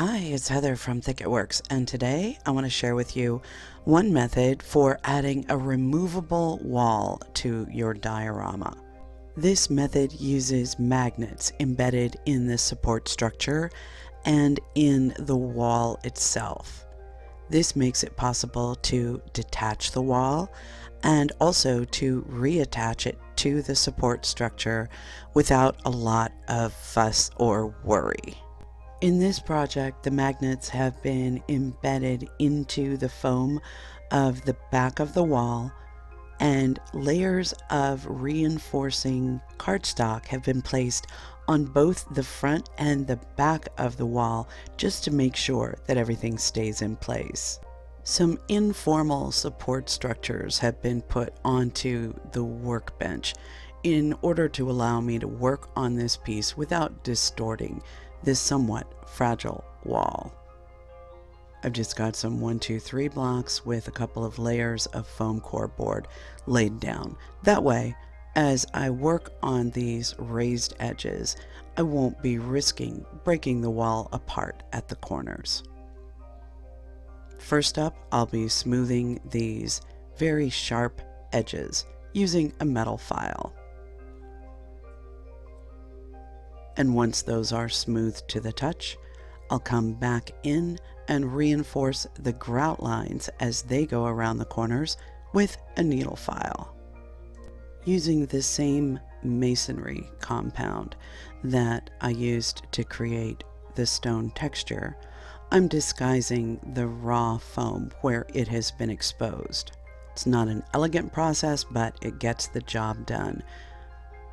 Hi, it's Heather from Thicketworks, and today I want to share with you one method for adding a removable wall to your diorama. This method uses magnets embedded in the support structure and in the wall itself. This makes it possible to detach the wall and also to reattach it to the support structure without a lot of fuss or worry. In this project, the magnets have been embedded into the foam of the back of the wall, and layers of reinforcing cardstock have been placed on both the front and the back of the wall just to make sure that everything stays in place. Some informal support structures have been put onto the workbench in order to allow me to work on this piece without distorting this somewhat fragile wall. I've just got some 1, 2, 3 blocks with a couple of layers of foam core board laid down. That way, as I work on these raised edges, I won't be risking breaking the wall apart at the corners. First up, I'll be smoothing these very sharp edges using a metal file. And once those are smoothed to the touch, I'll come back in and reinforce the grout lines as they go around the corners with a needle file. Using the same masonry compound that I used to create the stone texture, I'm disguising the raw foam where it has been exposed. It's not an elegant process, but it gets the job done.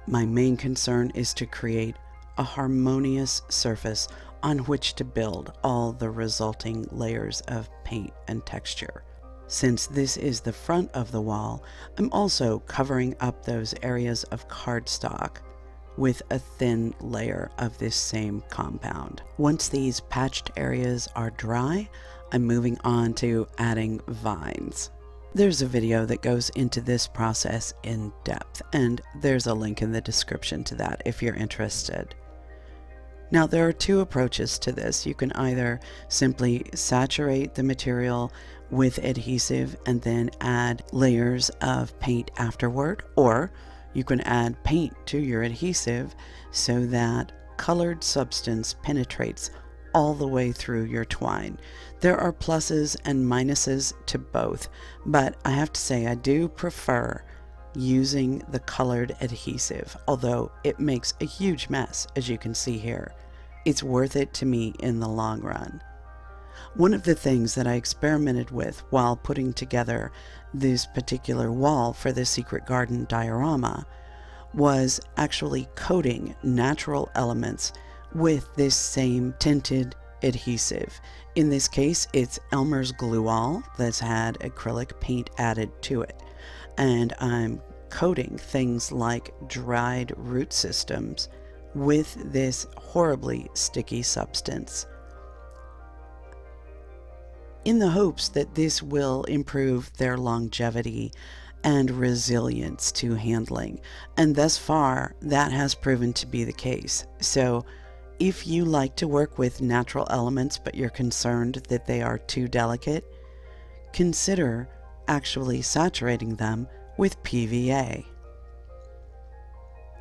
My main concern is to create a harmonious surface on which to build all the resulting layers of paint and texture. Since this is the front of the wall, I'm also covering up those areas of cardstock with a thin layer of this same compound. Once these patched areas are dry, I'm moving on to adding vines. There's a video that goes into this process in depth, and there's a link in the description to that if you're interested. Now, there are two approaches to this. You can either simply saturate the material with adhesive and then add layers of paint afterward, or you can add paint to your adhesive so that colored substance penetrates all the way through your twine. There are pluses and minuses to both, but I have to say I do prefer using the colored adhesive, although it makes a huge mess, as you can see here. It's worth it to me in the long run. One of the things that I experimented with while putting together this particular wall for the Secret Garden diorama was actually coating natural elements with this same tinted adhesive. In this case, it's Elmer's Glue All that's had acrylic paint added to it. And I'm coating things like dried root systems with this horribly sticky substance, in the hopes that this will improve their longevity and resilience to handling. And thus far, that has proven to be the case. So if you like to work with natural elements but you're concerned that they are too delicate, consider actually saturating them with PVA.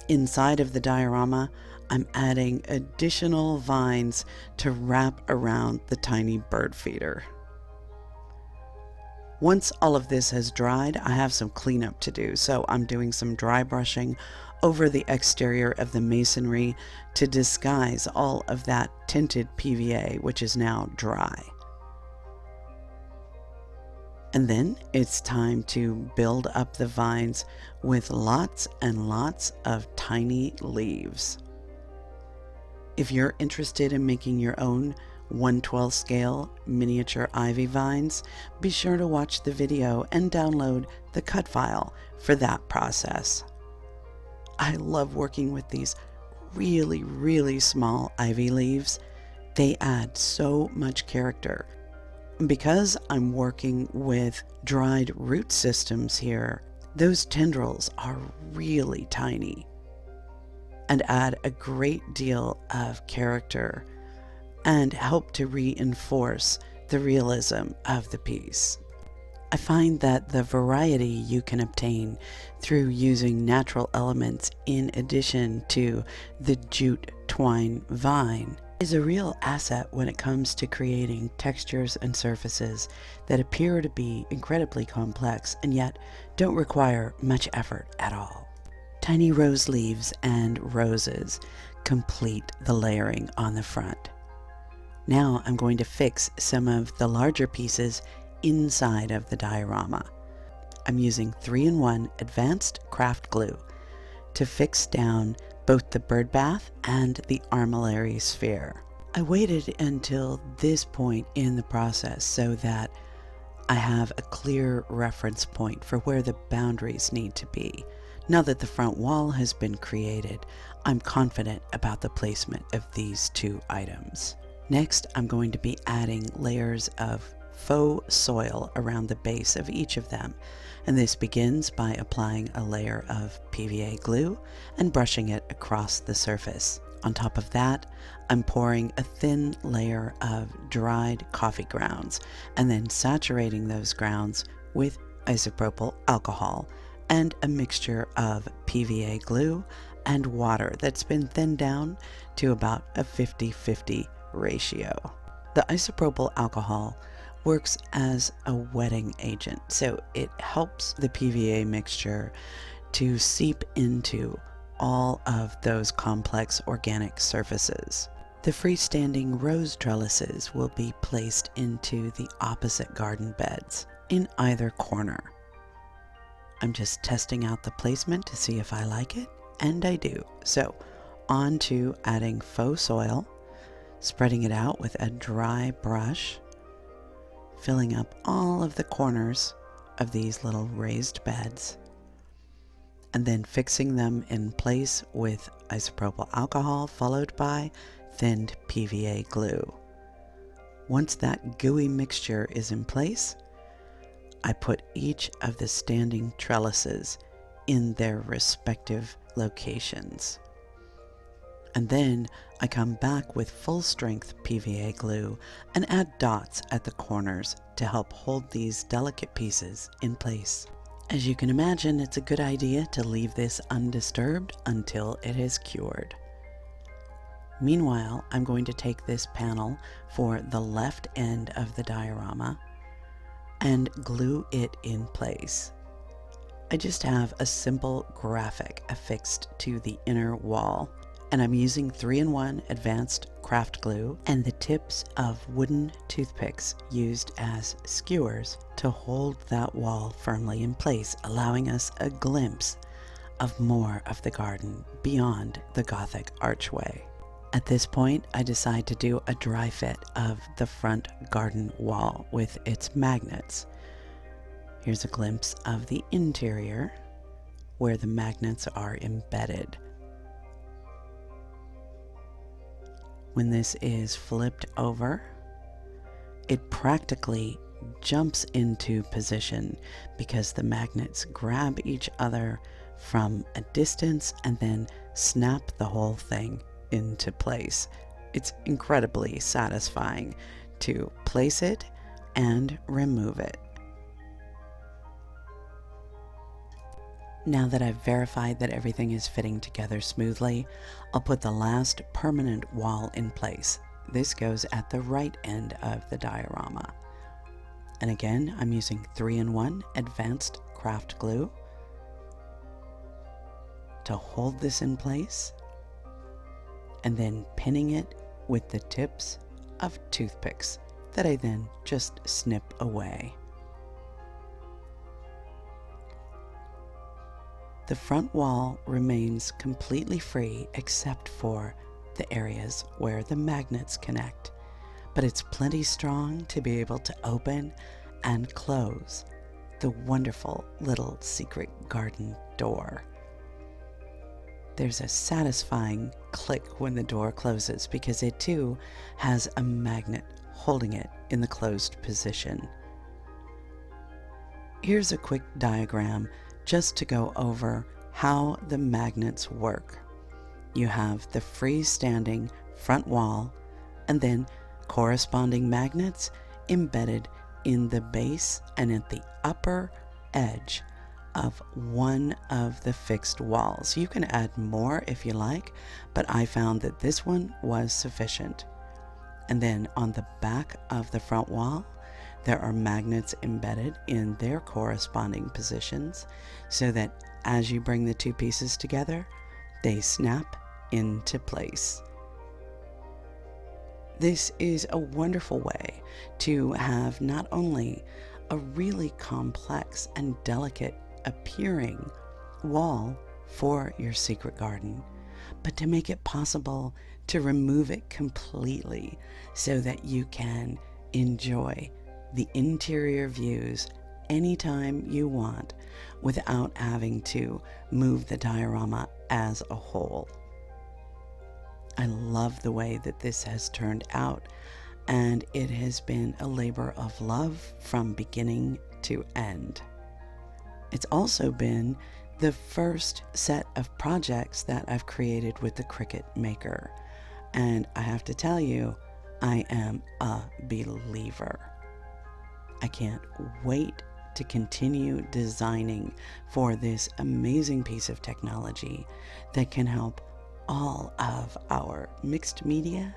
Inside of the diorama, I'm adding additional vines to wrap around the tiny bird feeder. Once all of this has dried, I have some cleanup to do, so I'm doing some dry brushing over the exterior of the masonry to disguise all of that tinted PVA, which is now dry. And then it's time to build up the vines with lots and lots of tiny leaves. If you're interested in making your own 1/12 scale miniature ivy vines, be sure to watch the video and download the cut file for that process. I love working with these really small ivy leaves. They add so much character. Because I'm working with dried root systems here, those tendrils are really tiny and add a great deal of character and help to reinforce the realism of the piece. I find that the variety you can obtain through using natural elements in addition to the jute twine vine is a real asset when it comes to creating textures and surfaces that appear to be incredibly complex and yet don't require much effort at all. Tiny rose leaves and roses complete the layering on the front. Now I'm going to fix some of the larger pieces inside of the diorama. I'm using 3-in-1 advanced craft glue to fix down both the birdbath and the armillary sphere. I waited until this point in the process so that I have a clear reference point for where the boundaries need to be. Now that the front wall has been created, I'm confident about the placement of these two items. Next, I'm going to be adding layers of faux soil around the base of each of them, and this begins by applying a layer of PVA glue and brushing it across the surface. On top of that, I'm pouring a thin layer of dried coffee grounds and then saturating those grounds with isopropyl alcohol and a mixture of PVA glue and water that's been thinned down to about a 50-50 ratio. The isopropyl alcohol works as a wetting agent, so it helps the PVA mixture to seep into all of those complex organic surfaces. The freestanding rose trellises will be placed into the opposite garden beds in either corner. I'm just testing out the placement to see if I like it, and I do. So on to adding faux soil, spreading it out with a dry brush, filling up all of the corners of these little raised beds, and then fixing them in place with isopropyl alcohol followed by thinned PVA glue. Once that gooey mixture is in place, I put each of the standing trellises in their respective locations. And then I come back with full strength PVA glue and add dots at the corners to help hold these delicate pieces in place. As you can imagine, it's a good idea to leave this undisturbed until it is cured. Meanwhile, I'm going to take this panel for the left end of the diorama and glue it in place. I just have a simple graphic affixed to the inner wall, and I'm using 3-in-1 advanced craft glue and the tips of wooden toothpicks used as skewers to hold that wall firmly in place, allowing us a glimpse of more of the garden beyond the Gothic archway. At this point, I decide to do a dry fit of the front garden wall with its magnets. Here's a glimpse of the interior where the magnets are embedded. When this is flipped over, it practically jumps into position because the magnets grab each other from a distance and then snap the whole thing into place. It's incredibly satisfying to place it and remove it. Now that I've verified that everything is fitting together smoothly, I'll put the last permanent wall in place. This goes at the right end of the diorama. And again, I'm using 3-in-1 advanced craft glue to hold this in place, and then pinning it with the tips of toothpicks that I then just snip away. The front wall remains completely free except for the areas where the magnets connect, but it's plenty strong to be able to open and close the wonderful little secret garden door. There's a satisfying click when the door closes because it too has a magnet holding it in the closed position. Here's a quick diagram just to go over how the magnets work. You have the freestanding front wall and then corresponding magnets embedded in the base and at the upper edge of one of the fixed walls. You can add more if you like, but I found that this one was sufficient. And then on the back of the front wall, there are magnets embedded in their corresponding positions so that as you bring the two pieces together, they snap into place. This is a wonderful way to have not only a really complex and delicate appearing wall for your secret garden, but to make it possible to remove it completely so that you can enjoy the interior views anytime you want without having to move the diorama as a whole. I love the way that this has turned out, and it has been a labor of love from beginning to end. It's also been the first set of projects that I've created with the Cricut Maker, and I have to tell you, I am a believer. I can't wait to continue designing for this amazing piece of technology that can help all of our mixed media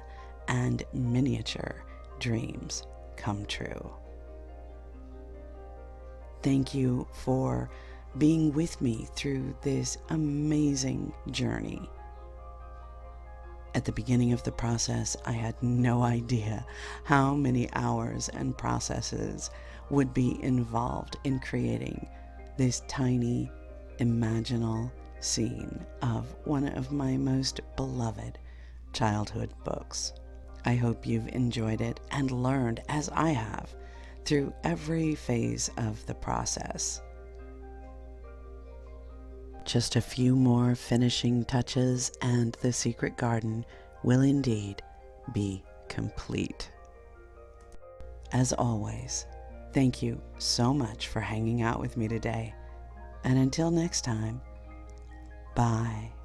and miniature dreams come true. Thank you for being with me through this amazing journey. At the beginning of the process, I had no idea how many hours and processes would be involved in creating this tiny, imaginal scene of one of my most beloved childhood books. I hope you've enjoyed it and learned, as I have, through every phase of the process. Just a few more finishing touches and the secret garden will indeed be complete. As always, thank you so much for hanging out with me today. And until next time, bye.